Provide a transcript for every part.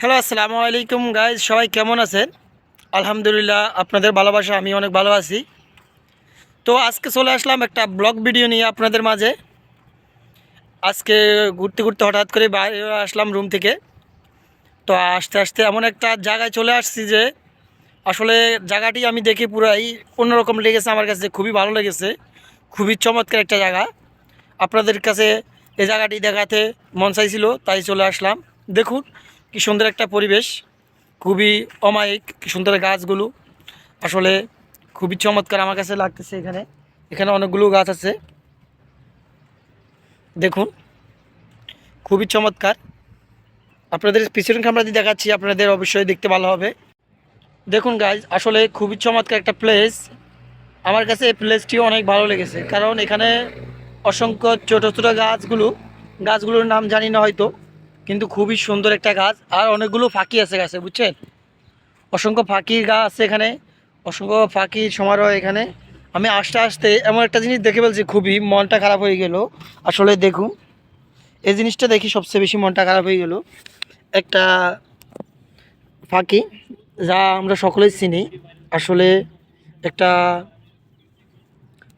Hello, আসসালামু আলাইকুম guys. সবাই কেমন আছেন? আলহামদুলিল্লাহ, আপনাদের ভালোবাসা আমি অনেক ভালো আছি। তো আজকে চলে আসলাম একটা ব্লগ ভিডিও নিয়ে আপনাদের মাঝে। আজকে ঘুরতে ঘুরতে হঠাৎ করে বাইরে আসলাম রুম থেকে। তো আস্তে আস্তে এমন একটা জায়গায় চলে আসছি যে আসলে জায়গাটি আমি দেখে পুরাই অন্যরকম লেগেছে, আমার কাছে খুবই ভালো লেগেছে। খুবই চমৎকার একটা জায়গা। আপনাদের কাছে এই জায়গাটি দেখাতে মন চাইছিল, তাই চলে আসলাম। দেখুন কি সুন্দর একটা পরিবেশ, খুবই অমায়িক, কি সুন্দর গাছগুলো। আসলে খুবই চমৎকার আমার কাছে লাগতেছে। এখানে এখানে অনেকগুলো গাছ আছে, দেখুন খুবই চমৎকার। আপনাদের পিছন ক্যামেরা দিয়ে দেখাচ্ছি, আপনাদের অবশ্যই দেখতে ভালো হবে। দেখুন গাইজ, আসলে খুবই চমৎকার একটা প্লেস। আমার কাছে এই প্লেসটি অনেক ভালো লেগেছে, কারণ এখানে অসংখ্য ছোটো ছোটো গাছগুলোর নাম জানি না হয়তো, কিন্তু খুবই সুন্দর একটা গাছ। আর অনেকগুলো ফাঁকি আছে গাছে, বুঝছেন? অসংখ্য পাখির গাছ আছে এখানে, অসংখ্য পাখির সমারোহ এখানে। আমি আস্তে আস্তে এমন একটা জিনিস দেখে ফেলছি, খুবই মনটা খারাপ হয়ে গেল। আসলে দেখুন, এই জিনিসটা দেখি সবচেয়ে বেশি মনটা খারাপ হয়ে গেল। একটা পাখি যা আমরা সকলেই চিনি, আসলে একটা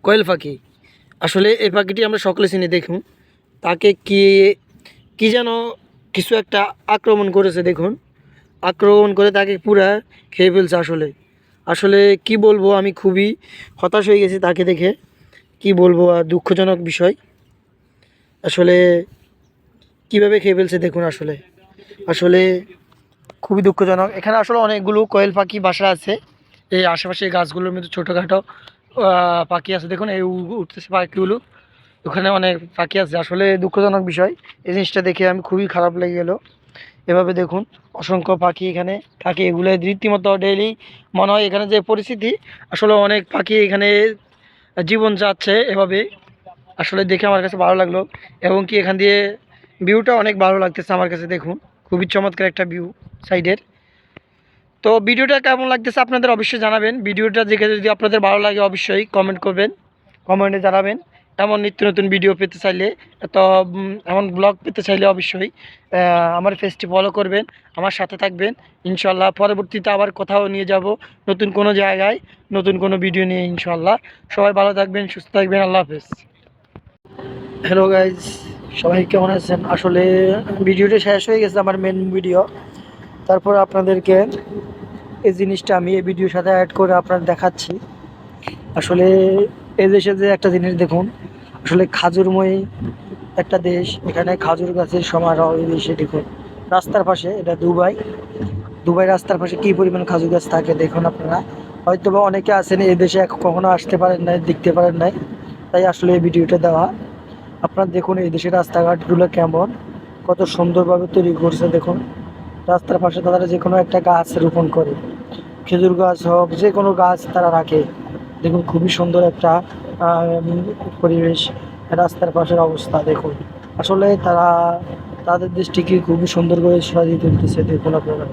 কোয়েল পাখি। আসলে এই পাখিটি আমরা সকলে চিনি। দেখুন তাকে কি কি যেন কিছু একটা আক্রমণ করেছে, দেখুন আক্রমণ করে তাকে পুরা খেয়ে ফেলছে। আসলে আসলে কি বলবো, আমি খুবই হতাশ হয়ে গেছি তাকে দেখে। কি বলবো, আর দুঃখজনক বিষয়। আসলে কিভাবে খেয়ে ফেলছে দেখুন। আসলে আসলে খুবই দুঃখজনক। এখানে আসলে অনেকগুলো কোয়েল পাখি বাসা আছে এই আশেপাশে গাছগুলোর মধ্যে। ছোটোখাটো পাখি আছে, দেখুন এই উঠতেছে পাখিগুলো। ওখানে অনেক পাখি আছে। আসলে দুঃখজনক বিষয়, এই জিনিসটা দেখে আমি খুবই খারাপ লেগে গেল। এভাবে দেখুন অসংখ্য পাখি এখানে থাকে, এগুলো রীতিমতো ডেইলি মনে হয় এখানে যে পরিস্থিতি, আসলে অনেক পাখি এখানে জীবন যাচ্ছে এভাবে। আসলে দেখে আমার কাছে ভালো লাগলো, এবং কি এখান দিয়ে ভিউটা অনেক ভালো লাগতেছে আমার কাছে। দেখুন খুবই চমৎকার একটা ভিউ সাইডের। তো ভিডিওটা কেমন লাগতেছে আপনাদের অবশ্যই জানাবেন। ভিডিওটা দেখে যদি আপনাদের ভালো লাগে অবশ্যই কমেন্ট করবেন, কমেন্টে জানাবেন। এমন নিত্য নতুন ভিডিও পেতে চাইলে, তো এমন ব্লগ পেতে চাইলে অবশ্যই আমার পেজটি ফলো করবেন, আমার সাথে থাকবেন। ইনশাল্লাহ পরবর্তীতে আবার কোথাও নিয়ে যাব, নতুন কোনো জায়গায় নতুন কোনো ভিডিও নিয়ে ইনশাল্লাহ। সবাই ভালো থাকবেন, সুস্থ থাকবেন। আল্লাহ হাফেজ। হ্যালো গাইজ, সবাই কেমন আছেন? আসলে ভিডিওটা শেষ হয়ে গেছে, আমার মেন ভিডিও। তারপর আপনাদেরকে এই জিনিসটা আমি এই ভিডিওর সাথে অ্যাড করে আপনার দেখাচ্ছি। আসলে এই দেশে যে একটা জিনিস দেখুন, আসলে খাজুরময় একটা দেশ। এখানে খাজুর গাছের সমারোহ এই দেশে। দেখুন রাস্তার পাশে, এটা দুবাই। দুবাই রাস্তার পাশে কী পরিমাণ খাজুর গাছ থাকে দেখুন আপনারা। হয়তো বা অনেকে আছেন এই দেশে কখনো আসতে পারেন নাই, দেখতে পারেন নাই, তাই আসলে এই ভিডিওটা দেওয়া। আপনারা দেখুন এই দেশের রাস্তাঘাটগুলো কেমন, কত সুন্দরভাবে তৈরি করছে। দেখুন রাস্তার পাশে তারা যে কোনো একটা গাছ রোপণ করে, খেজুর গাছ হোক, যে কোনো গাছ তারা রাখে। দেখুন খুবই সুন্দর একটা পরিবেশ, রাস্তার পাশের অবস্থা দেখুন। আসলে তারা তাদের দেশটিকে খুবই সুন্দর করে সাজিয়ে তুলতেছে, দেখুন আপনারা।